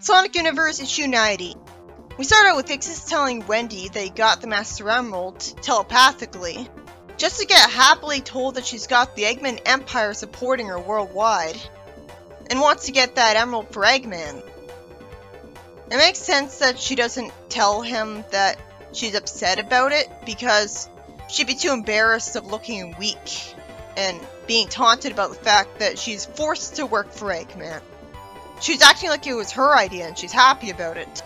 Sonic Universe issue 90. We start out with Ixis telling Wendy that he got the Master Emerald telepathically, just to get happily told that she's got the Eggman Empire supporting her worldwide, and wants to get that emerald for Eggman. It makes sense that she doesn't tell him that she's upset about it, because she'd be too embarrassed of looking weak, and being taunted about the fact that she's forced to work for Eggman. She's acting like it was her idea and she's happy about it.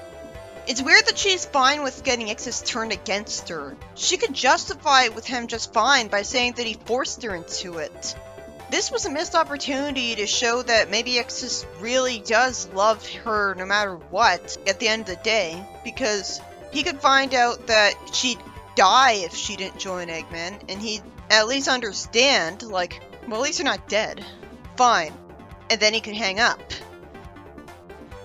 It's weird that she's fine with getting Ixis turned against her. She could justify it with him just fine by saying that he forced her into it. This was a missed opportunity to show that maybe Ixis really does love her no matter what at the end of the day, because he could find out that she'd die if she didn't join Eggman, and he'd at least understand, like, well, at least you're not dead. Fine. And then he could hang up.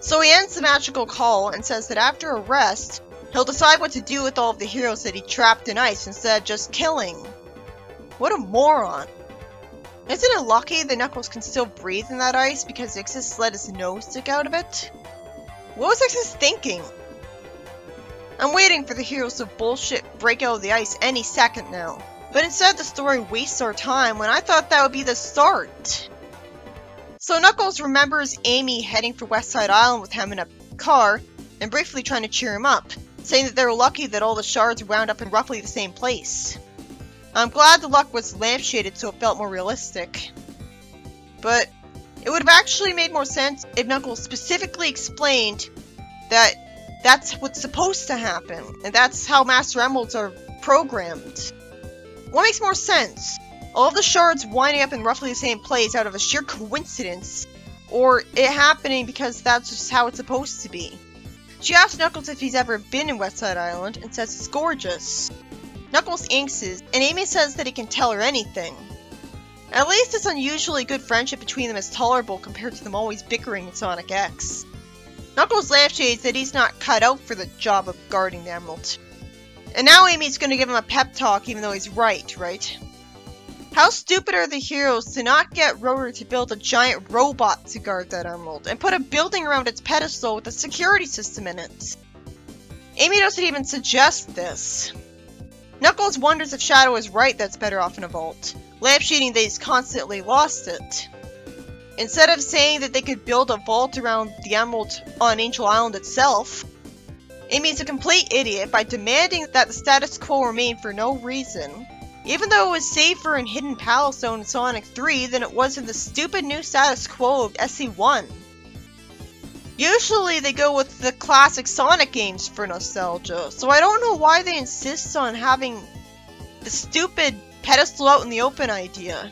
So he ends the magical call and says that after a rest, he'll decide what to do with all of the heroes that he trapped in ice instead of just killing. What a moron. Isn't it lucky that Knuckles can still breathe in that ice because Ixis let his nose stick out of it? What was Ixis thinking? I'm waiting for the heroes to bullshit break out of the ice any second now, but instead the story wastes our time when I thought that would be the start. So Knuckles remembers Amy heading for West Side Island with him in a car, and briefly trying to cheer him up, saying that they were lucky that all the shards wound up in roughly the same place. I'm glad the luck was lampshaded so it felt more realistic. But it would have actually made more sense if Knuckles specifically explained that that's what's supposed to happen, and that's how Master Emeralds are programmed. What makes more sense? All of the shards winding up in roughly the same place out of a sheer coincidence, or it happening because that's just how it's supposed to be. She asks Knuckles if he's ever been in West Side Island, and says it's gorgeous. Knuckles inks, and Amy says that he can tell her anything. At least this unusually good friendship between them is tolerable compared to them always bickering in Sonic X. Knuckles lampshades that he's not cut out for the job of guarding the Emerald. And now Amy's gonna give him a pep talk even though he's right? How stupid are the heroes to not get Rotor to build a giant robot to guard that emerald, and put a building around its pedestal with a security system in it? Amy doesn't even suggest this. Knuckles wonders if Shadow is right that's better off in a vault, lampshading that he's constantly lost it. Instead of saying that they could build a vault around the emerald on Angel Island itself, Amy's a complete idiot by demanding that the status quo remain for no reason, even though it was safer in Hidden Palace Zone in Sonic 3 than it was in the stupid new status quo of SE1. Usually they go with the classic Sonic games for nostalgia, so I don't know why they insist on having the stupid pedestal out in the open idea.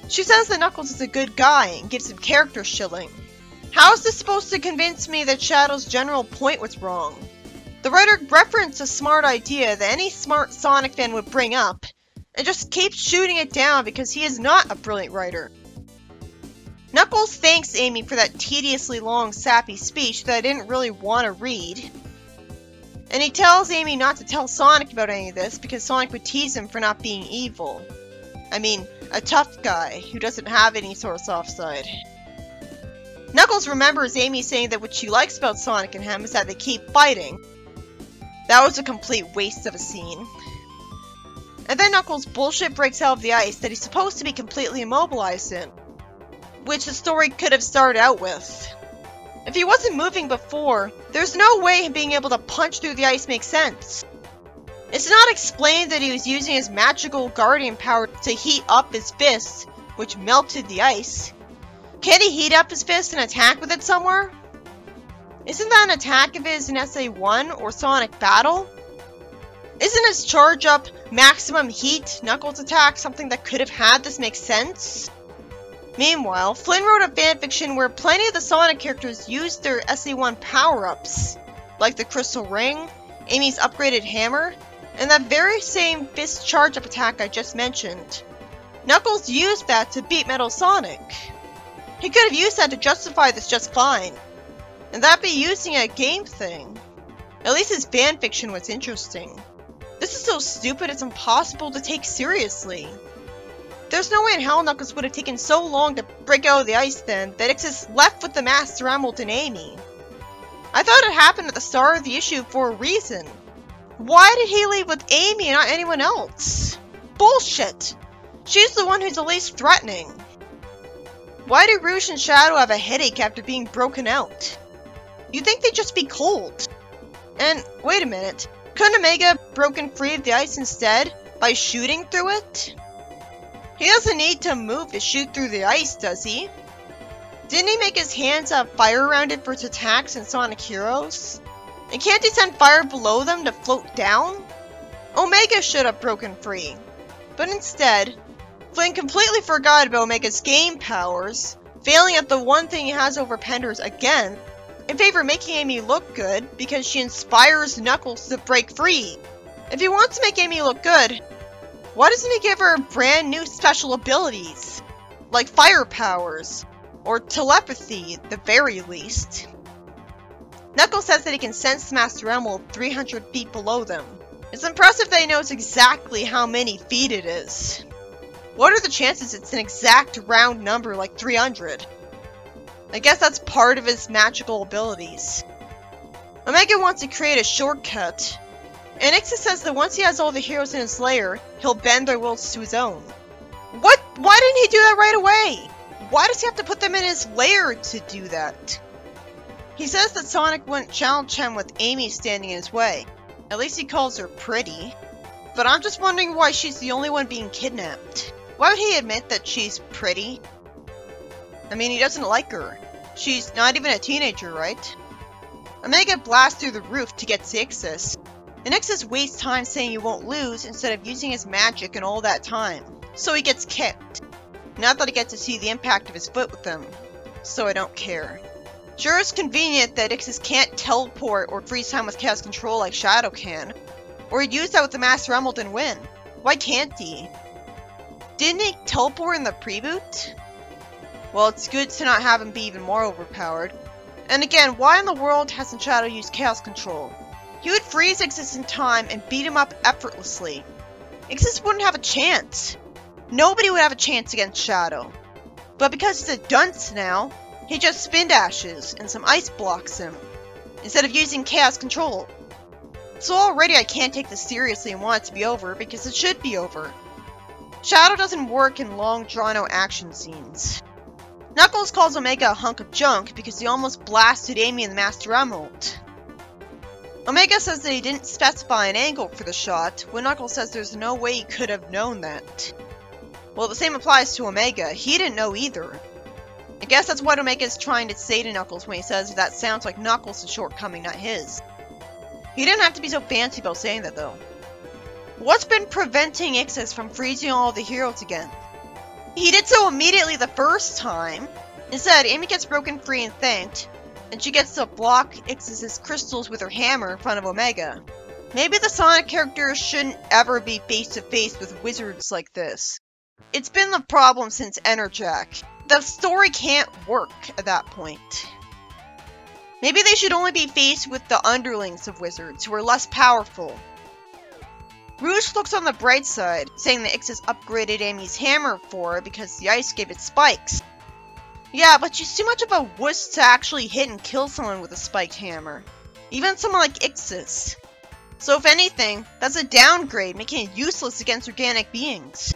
She says that Knuckles is a good guy and gives him character shilling. How is this supposed to convince me that Shadow's general point was wrong? The writer referenced a smart idea that any smart Sonic fan would bring up, and just keeps shooting it down because he is not a brilliant writer. Knuckles thanks Amy for that tediously long, sappy speech that I didn't really want to read. And he tells Amy not to tell Sonic about any of this because Sonic would tease him for not being evil. I mean, a tough guy who doesn't have any sort of soft side. Knuckles remembers Amy saying that what she likes about Sonic and him is that they keep fighting. That was a complete waste of a scene. And then Knuckles bullshit breaks out of the ice that he's supposed to be completely immobilized in, which the story could have started out with. If he wasn't moving before, there's no way him being able to punch through the ice makes sense. It's not explained that he was using his magical guardian power to heat up his fist, which melted the ice. Can he heat up his fist and attack with it somewhere? Isn't that an attack of his in SA1 or Sonic Battle? Isn't his charge up maximum heat Knuckles attack something that could have had this make sense? Meanwhile, Flynn wrote a fanfiction where plenty of the Sonic characters used their SE1 power-ups, like the Crystal Ring, Amy's upgraded hammer, and that very same fist charge-up attack I just mentioned. Knuckles used that to beat Metal Sonic. He could have used that to justify this just fine, and that'd be using a game thing. At least his fanfiction was interesting. This is so stupid it's impossible to take seriously. There's no way in hell Knuckles would have taken so long to break out of the ice then that Ixis left with the Master Emerald and Amy. I thought it happened at the start of the issue for a reason. Why did he leave with Amy and not anyone else? Bullshit! She's the one who's the least threatening. Why do Rouge and Shadow have a headache after being broken out? You'd think they'd just be cold. And, wait a minute, couldn't Omega have broken free of the ice instead, by shooting through it? He doesn't need to move to shoot through the ice, does he? Didn't he make his hands have fire around it for its attacks in Sonic Heroes? And can't he send fire below them to float down? Omega should have broken free. But instead, Flynn completely forgot about Omega's game powers, failing at the one thing he has over Penders again, in favor of making Amy look good because she inspires Knuckles to break free. If he wants to make Amy look good, why doesn't he give her brand new special abilities? Like fire powers, or telepathy at the very least. Knuckles says that he can sense the Master Emerald 300 feet below them. It's impressive that he knows exactly how many feet it is. What are the chances it's an exact round number like 300? I guess that's part of his magical abilities. Omega wants to create a shortcut, and Ixis says that once he has all the heroes in his lair, he'll bend their wills to his own. What? Why didn't he do that right away? Why does he have to put them in his lair to do that? He says that Sonic wouldn't challenge him with Amy standing in his way. At least he calls her pretty. But I'm just wondering why she's the only one being kidnapped. Why would he admit that she's pretty? I mean, he doesn't like her. She's not even a teenager, right? Omega blasts through the roof to get to Ixis. And Ixis wastes time saying he won't lose instead of using his magic and all that time. So he gets kicked. Not that I get to see the impact of his foot with them. So I don't care. Sure, it's convenient that Ixis can't teleport or freeze time with Chaos Control like Shadow can. Or he'd use that with the Master Emerald and win. Why can't he? Didn't he teleport in the Reboot? Well, it's good to not have him be even more overpowered. And again, why in the world hasn't Shadow used Chaos Control? He would freeze Ixis in time and beat him up effortlessly. Ixis wouldn't have a chance. Nobody would have a chance against Shadow. But because he's a dunce now, he just spin dashes and some ice blocks him, instead of using Chaos Control. So already I can't take this seriously and want it to be over, because it should be over. Shadow doesn't work in long drawn-out action scenes. Knuckles calls Omega a hunk of junk because he almost blasted Amy and the Master Emerald. Omega says that he didn't specify an angle for the shot, when Knuckles says there's no way he could have known that. Well, the same applies to Omega. He didn't know either. I guess that's what Omega's trying to say to Knuckles when he says that sounds like Knuckles' shortcoming, not his. He didn't have to be so fancy about saying that, though. What's been preventing Ixis from freezing all the heroes again? He did so immediately the first time. Instead, Amy gets broken free and thanked, and she gets to block Ixis' crystals with her hammer in front of Omega. Maybe the Sonic characters shouldn't ever be face-to-face with wizards like this. It's been the problem since Enerjack. The story can't work at that point. Maybe they should only be faced with the underlings of wizards, who are less powerful. Rouge looks on the bright side, saying that Ixis upgraded Amy's hammer for her because the ice gave it spikes. Yeah, but she's too much of a wuss to actually hit and kill someone with a spiked hammer. Even someone like Ixis. So if anything, that's a downgrade, making it useless against organic beings.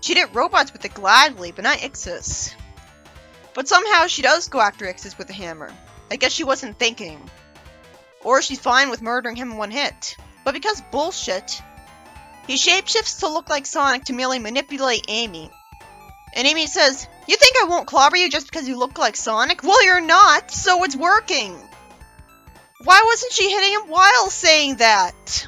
She'd hit robots with it gladly, but not Ixis. But somehow she does go after Ixis with a hammer. I guess she wasn't thinking. Or she's fine with murdering him in one hit. But because bullshit, he shapeshifts to look like Sonic to merely manipulate Amy. And Amy says, "You think I won't clobber you just because you look like Sonic? Well, you're not, so it's working." Why wasn't she hitting him while saying that?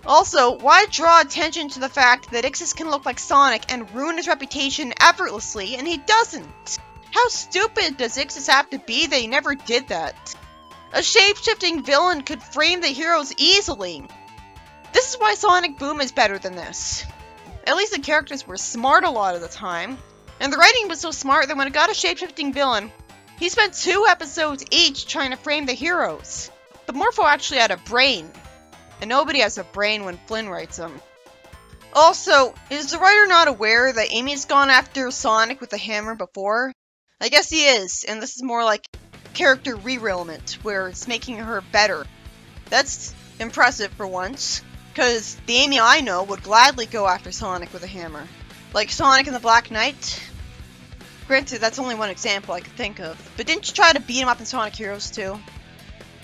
Also, why draw attention to the fact that Ixis can look like Sonic and ruin his reputation effortlessly, and he doesn't? How stupid does Ixis have to be that he never did that? A shape-shifting villain could frame the heroes easily. This is why Sonic Boom is better than this. At least the characters were smart a lot of the time. And the writing was so smart that when it got a shape-shifting villain, he spent 2 episodes each trying to frame the heroes. But Morpho actually had a brain. And nobody has a brain when Flynn writes them. Also, is the writer not aware that Amy's gone after Sonic with a hammer before? I guess he is, and this is more like character realignment, where it's making her better. That's impressive for once, because the Amy I know would gladly go after Sonic with a hammer. Like Sonic and the Black Knight. Granted, that's only one example I could think of, but didn't you try to beat him up in Sonic Heroes too?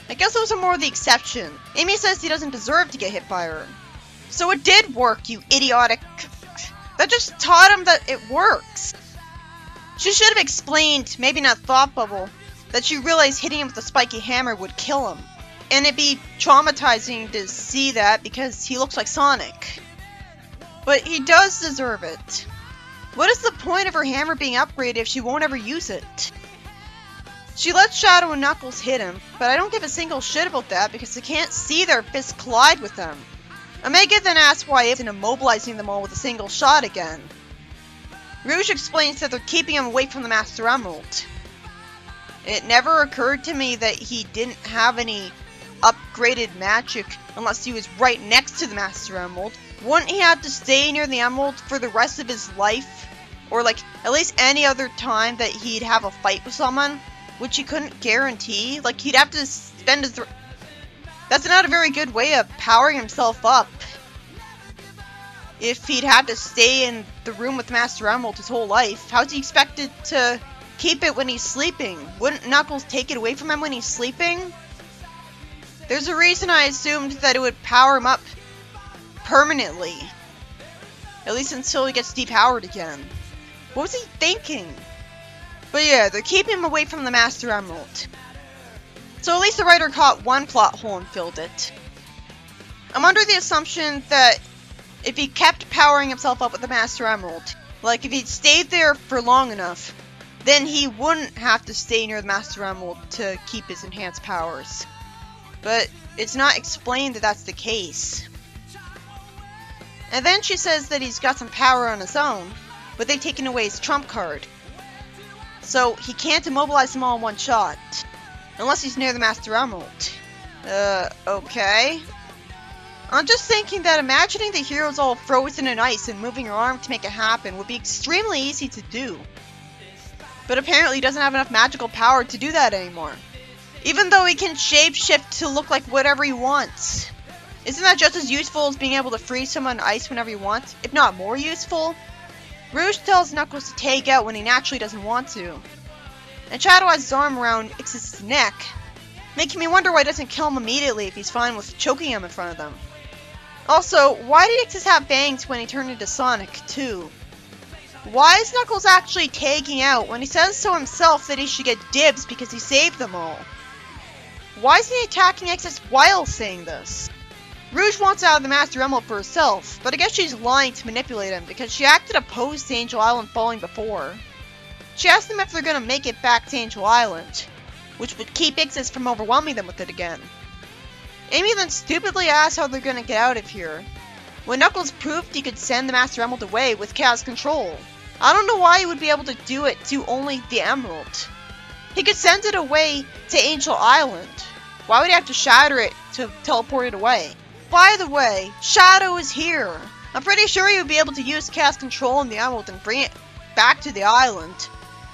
I guess those are more the exception. Amy says he doesn't deserve to get hit by her. So it did work, you idiotic... That just taught him that it works. She should have explained, maybe not thought bubble, that she realized hitting him with a spiky hammer would kill him. And it'd be traumatizing to see that because he looks like Sonic. But he does deserve it. What is the point of her hammer being upgraded if she won't ever use it? She lets Shadow and Knuckles hit him, but I don't give a single shit about that because they can't see their fists collide with them. Omega then asks why isn't immobilizing them all with a single shot again. Rouge explains that they're keeping him away from the Master Emerald. It never occurred to me that he didn't have any upgraded magic unless he was right next to the Master Emerald. Wouldn't he have to stay near the Emerald for the rest of his life? Or like, at least any other time that he'd have a fight with someone? Which he couldn't guarantee? Like, he'd have to spend his... That's not a very good way of powering himself up. If he'd have to stay in the room with Master Emerald his whole life, how's he expected to keep it when he's sleeping? Wouldn't Knuckles take it away from him when he's sleeping? There's a reason I assumed that it would power him up permanently. At least until he gets depowered again. What was he thinking? But yeah, they're keeping him away from the Master Emerald. So at least the writer caught one plot hole and filled it. I'm under the assumption that if he kept powering himself up with the Master Emerald, like if he'd stayed there for long enough, then he wouldn't have to stay near the Master Emerald to keep his enhanced powers. But it's not explained that that's the case. And then she says that he's got some power on his own, but they've taken away his trump card. So he can't immobilize them all in one shot. Unless he's near the Master Emerald. Okay. I'm just thinking that imagining the heroes all frozen in ice and moving your arm to make it happen would be extremely easy to do. But apparently he doesn't have enough magical power to do that anymore. Even though he can shapeshift to look like whatever he wants. Isn't that just as useful as being able to freeze someone in ice whenever you want? If not more useful? Rouge tells Knuckles to take out when he naturally doesn't want to. And Shadow has his arm around Ix's neck, making me wonder why he doesn't kill him immediately if he's fine with choking him in front of them. Also, why did Ixis have bangs when he turned into Sonic, too? Why is Knuckles actually tagging out when he says so himself that he should get dibs because he saved them all? Why isn't he attacking Ixis while saying this? Rouge wants out of the Master Emerald for herself, but I guess she's lying to manipulate him because she acted opposed to Angel Island falling before. She asked them if they're gonna make it back to Angel Island, which would keep Ixis from overwhelming them with it again. Amy then stupidly asks how they're gonna get out of here, when Knuckles proved he could send the Master Emerald away with Chaos Control. I don't know why he would be able to do it to only the Emerald. He could send it away to Angel Island. Why would he have to shatter it to teleport it away? By the way, Shadow is here. I'm pretty sure he would be able to use Chaos Control on the Emerald and bring it back to the island.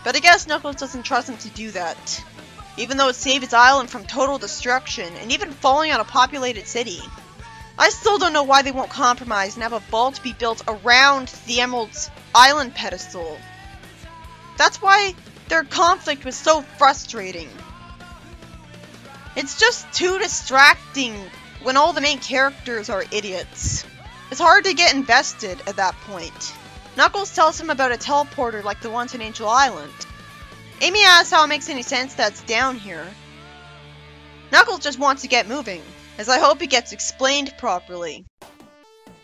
But I guess Knuckles doesn't trust him to do that. Even though it saved his island from total destruction, and even falling on a populated city. I still don't know why they won't compromise and have a vault be built around the Emerald's island pedestal. That's why their conflict was so frustrating. It's just too distracting when all the main characters are idiots. It's hard to get invested at that point. Knuckles tells him about a teleporter like the ones in Angel Island. Amy asks how it makes any sense that's down here. Knuckles just wants to get moving, as I hope it gets explained properly.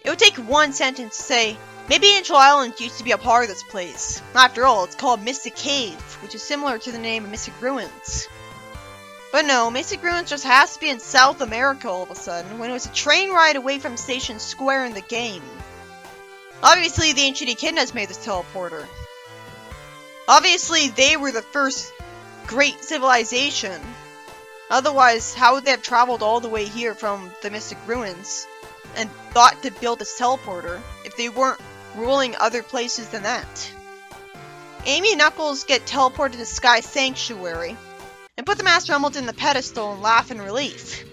It would take one sentence to say, maybe Angel Island used to be a part of this place. After all, it's called Mystic Cave, which is similar to the name of Mystic Ruins. But no, Mystic Ruins just has to be in South America all of a sudden, when it was a train ride away from Station Square in the game. Obviously, the Ancient Echidnas made this teleporter. Obviously, they were the first great civilization. Otherwise, how would they have traveled all the way here from the Mystic Ruins and thought to build this teleporter if they weren't ruling other places than that? Amy and Knuckles get teleported to Sky Sanctuary, and put the Master Emerald in the pedestal and laugh in relief.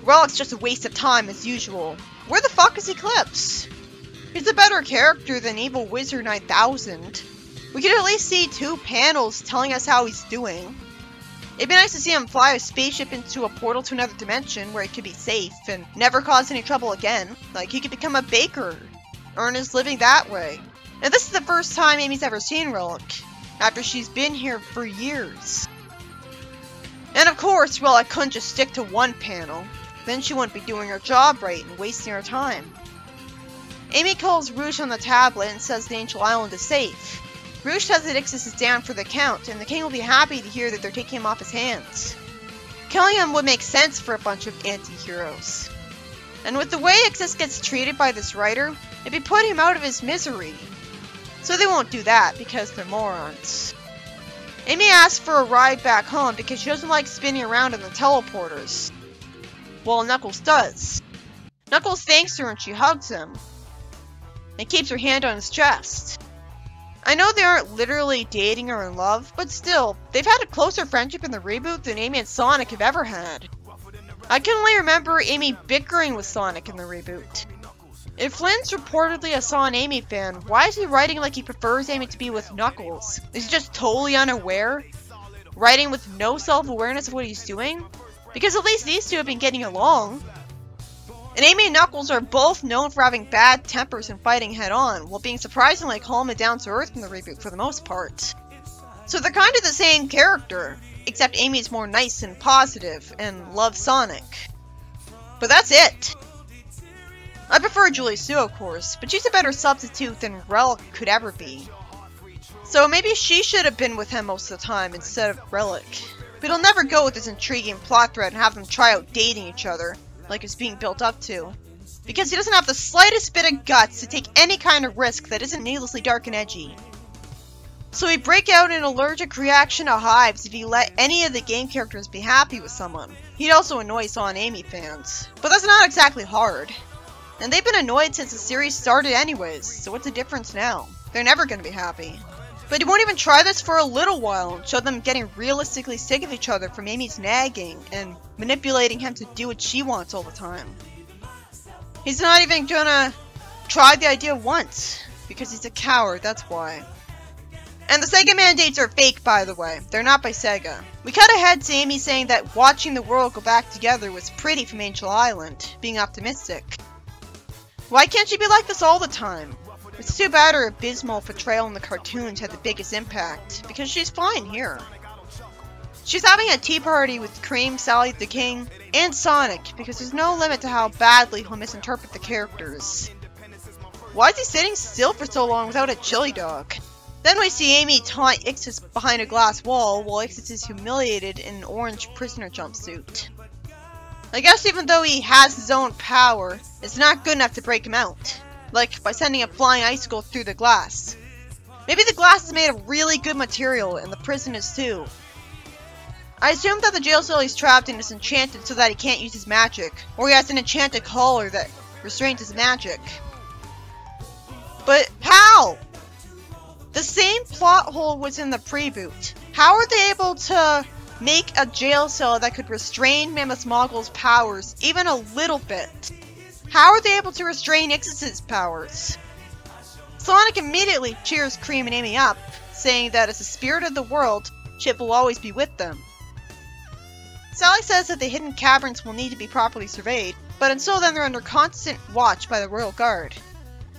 Relic's just a waste of time as usual. Where the fuck is Eclipse? He's a better character than Evil Wizard 9000. We could at least see 2 panels telling us how he's doing. It'd be nice to see him fly a spaceship into a portal to another dimension where he could be safe and never cause any trouble again. Like, he could become a baker, earn his living that way. And this is the first time Amy's ever seen Relic, after she's been here for years. And of course, Relic couldn't just stick to one panel. Then she wouldn't be doing her job right and wasting her time. Amy calls Rouge on the tablet and says the Angel Island is safe. Rouge says that Ixis is down for the count, and the king will be happy to hear that they're taking him off his hands. Killing him would make sense for a bunch of anti-heroes. And with the way Ixis gets treated by this writer, it'd be putting him out of his misery. So they won't do that, because they're morons. Amy asks for a ride back home because she doesn't like spinning around in the teleporters. Well, Knuckles does. Knuckles thanks her and she hugs him, and keeps her hand on his chest. I know they aren't literally dating or in love, but still, they've had a closer friendship in the reboot than Amy and Sonic have ever had. I can only remember Amy bickering with Sonic in the reboot. If Flynn's reportedly a Son Amy fan, why is he writing like he prefers Amy to be with Knuckles? Is he just totally unaware? Writing with no self-awareness of what he's doing? Because at least these two have been getting along. And Amy and Knuckles are both known for having bad tempers and fighting head-on, while being surprisingly calm and down-to-earth in the reboot for the most part. So they're kind of the same character, except Amy's more nice and positive, and loves Sonic. But that's it! I prefer Julie Sue, of course, but she's a better substitute than Relic could ever be. So maybe she should have been with him most of the time instead of Relic. But he'll never go with this intriguing plot thread and have them try out dating each other, like it's being built up to. Because he doesn't have the slightest bit of guts to take any kind of risk that isn't needlessly dark and edgy. So he'd break out an allergic reaction to hives if he let any of the game characters be happy with someone. He'd also annoy Son Amy fans. But that's not exactly hard. And they've been annoyed since the series started anyways, so what's the difference now? They're never gonna be happy. But he won't even try this for a little while and show them getting realistically sick of each other from Amy's nagging and manipulating him to do what she wants all the time. He's not even gonna try the idea once, because he's a coward, that's why. And the Sega mandates are fake, by the way. They're not by Sega. We cut ahead to Amy saying that watching the world go back together was pretty from Angel Island, being optimistic. Why can't she be like this all the time? It's too bad her abysmal portrayal in the cartoons had the biggest impact, because she's fine here. She's having a tea party with Cream, Sally the King, and Sonic, because there's no limit to how badly he'll misinterpret the characters. Why is he sitting still for so long without a chili dog? Then we see Amy taunt Ixis behind a glass wall, while Ixis is humiliated in an orange prisoner jumpsuit. I guess even though he has his own power, it's not good enough to break him out. Like by sending a flying icicle through the glass. Maybe the glass is made of really good material, and the prison is too. I assume that the jail cell he's trapped in is enchanted so that he can't use his magic, or he has an enchanted collar that restrains his magic. But how? The same plot hole was in the preboot. How are they able to make a jail cell that could restrain Mammoth Moggle's powers even a little bit? How are they able to restrain Ixis's powers? Sonic immediately cheers Cream and Amy up, saying that as the spirit of the world, Chip will always be with them. Sally says that the hidden caverns will need to be properly surveyed, but until then they're under constant watch by the Royal Guard.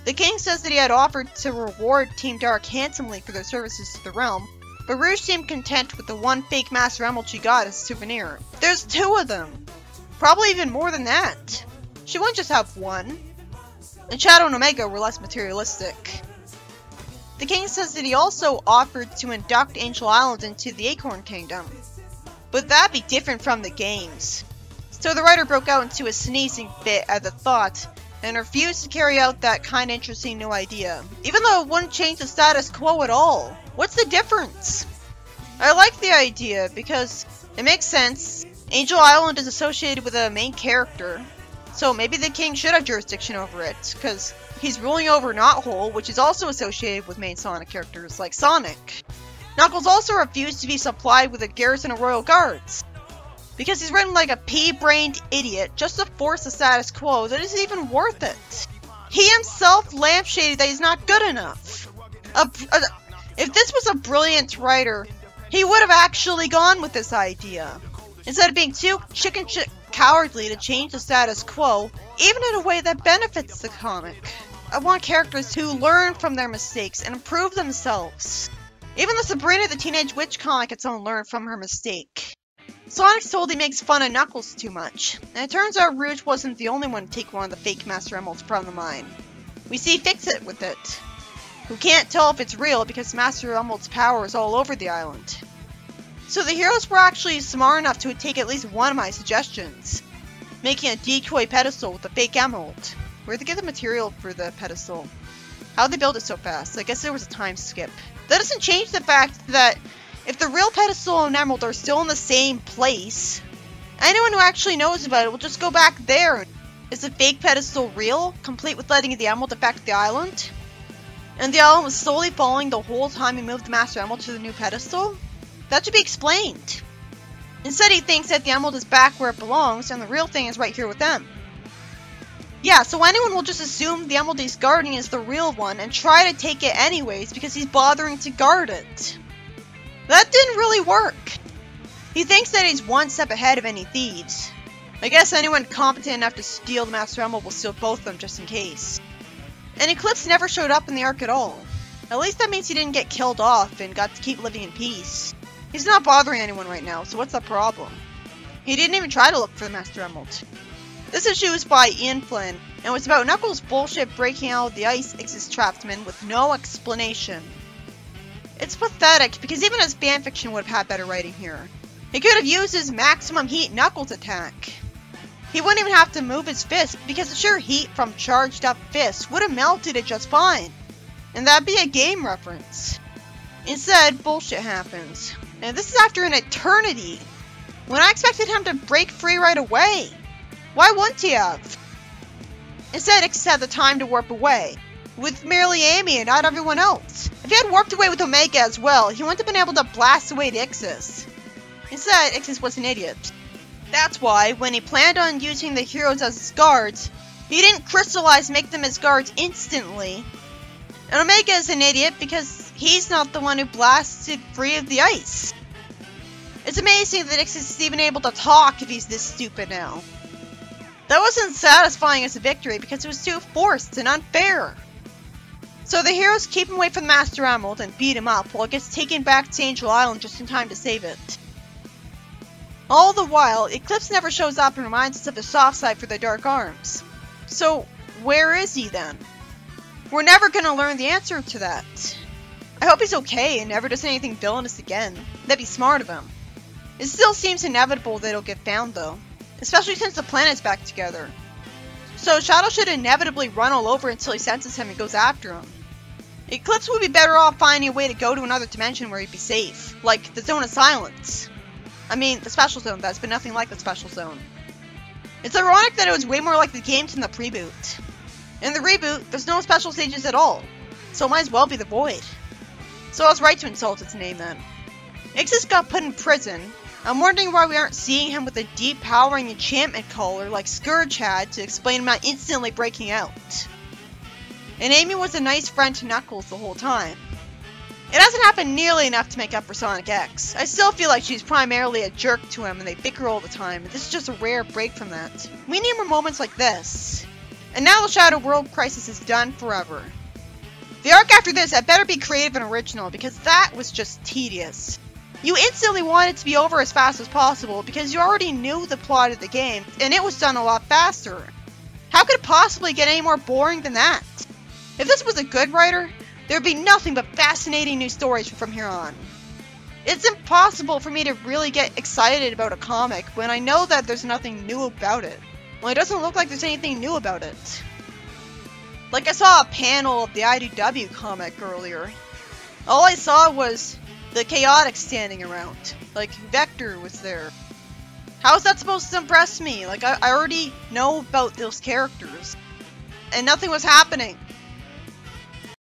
The king says that he had offered to reward Team Dark handsomely for their services to the realm, but Rouge seemed content with the one fake Master Emerald she got as a souvenir. There's 2 of them! Probably even more than that. She wouldn't just have one. And Shadow and Omega were less materialistic. The king says that he also offered to induct Angel Island into the Acorn Kingdom. But that'd be different from the games. So the writer broke out into a sneezing fit at the thought, and refused to carry out that kinda interesting new idea. Even though it wouldn't change the status quo at all. What's the difference? I like the idea because it makes sense. Angel Island is associated with a main character. So maybe the king should have jurisdiction over it, because he's ruling over Knothole, which is also associated with main Sonic characters like Sonic. Knuckles also refused to be supplied with a garrison of royal guards, because he's written like a pea-brained idiot just to force the status quo that isn't even worth it. He himself lampshaded that he's not good enough. If this was a brilliant writer, he would have actually gone with this idea, instead of being too chicken shit cowardly to change the status quo, even in a way that benefits the comic. I want characters to learn from their mistakes and improve themselves. Even the Sabrina the Teenage Witch comic its own learned from her mistake. Sonic's told he makes fun of Knuckles too much, and it turns out Rouge wasn't the only one to take one of the fake Master Emeralds from the mine. We see Fix-It with it, who can't tell if it's real because Master Emerald's power is all over the island. So the heroes were actually smart enough to take at least one of my suggestions, making a decoy pedestal with a fake emerald. Where'd they get the material for the pedestal? How'd they build it so fast? I guess there was a time skip. That doesn't change the fact that if the real pedestal and emerald are still in the same place, anyone who actually knows about it will just go back there. Is the fake pedestal real, complete with letting the emerald affect the island? And the island was slowly falling the whole time he moved the Master Emerald to the new pedestal? That should be explained. Instead he thinks that the emerald is back where it belongs and the real thing is right here with them. Yeah, so anyone will just assume the emerald he's guarding is the real one and try to take it anyways because he's bothering to guard it. That didn't really work. He thinks that he's one step ahead of any thieves. I guess anyone competent enough to steal the Master Emerald will steal both of them just in case. And Eclipse never showed up in the arc at all. At least that means he didn't get killed off and got to keep living in peace. He's not bothering anyone right now, so what's the problem? He didn't even try to look for the Master Emerald. This issue is by Ian Flynn, and was about Knuckles' bullshit breaking out of the ice Ix's Trapsman with no explanation. It's pathetic, because even his fanfiction would have had better writing here. He could have used his maximum heat Knuckles attack. He wouldn't even have to move his fist, because the sheer heat from charged up fists would have melted it just fine. And that'd be a game reference. Instead, bullshit happens. And this is after an eternity, when I expected him to break free right away. Why wouldn't he have? Instead, Ix had the time to warp away, with merely Amy and not everyone else. If he had warped away with Omega as well, he wouldn't have been able to blast away the Ixis. Instead, Ixis was an idiot. That's why, when he planned on using the heroes as his guards, he didn't crystallize make them his guards instantly. And Omega is an idiot because he's not the one who blasted free of the ice. It's amazing that Ixis is even able to talk if he's this stupid now. That wasn't satisfying as a victory because it was too forced and unfair. So the heroes keep him away from the Master Emerald and beat him up while it gets taken back to Angel Island just in time to save it. All the while, Eclipse never shows up and reminds us of his soft side for the Dark Arms. So, where is he then? We're never gonna learn the answer to that. I hope he's okay and never does anything villainous again. That'd be smart of him. It still seems inevitable that he'll get found though, especially since the planet's back together. So Shadow should inevitably run all over until he senses him and goes after him. Eclipse would be better off finding a way to go to another dimension where he'd be safe, like the Zone of Silence. I mean, the Special Zone does, but nothing like the Special Zone. It's ironic that it was way more like the games in the Reboot. In the Reboot, there's no special stages at all, so it might as well be the Void. So I was right to insult its name then. Ixis got put in prison. I'm wondering why we aren't seeing him with a deep powering enchantment collar like Scourge had to explain him not instantly breaking out. And Amy was a nice friend to Knuckles the whole time. It hasn't happened nearly enough to make up for Sonic X. I still feel like she's primarily a jerk to him and they bicker all the time, and this is just a rare break from that. We need more moments like this. And now the Shadow World Crisis is done forever. The arc after this had better be creative and original, because that was just tedious. You instantly want it to be over as fast as possible because you already knew the plot of the game, and it was done a lot faster. How could it possibly get any more boring than that? If this was a good writer, there would be nothing but fascinating new stories from here on. It's impossible for me to really get excited about a comic when I know that there's nothing new about it. Well, it doesn't look like there's anything new about it. Like I saw a panel of the IDW comic earlier. All I saw was the Chaotic standing around. Like, Vector was there. How is that supposed to impress me? Like, I already know about those characters. And nothing was happening.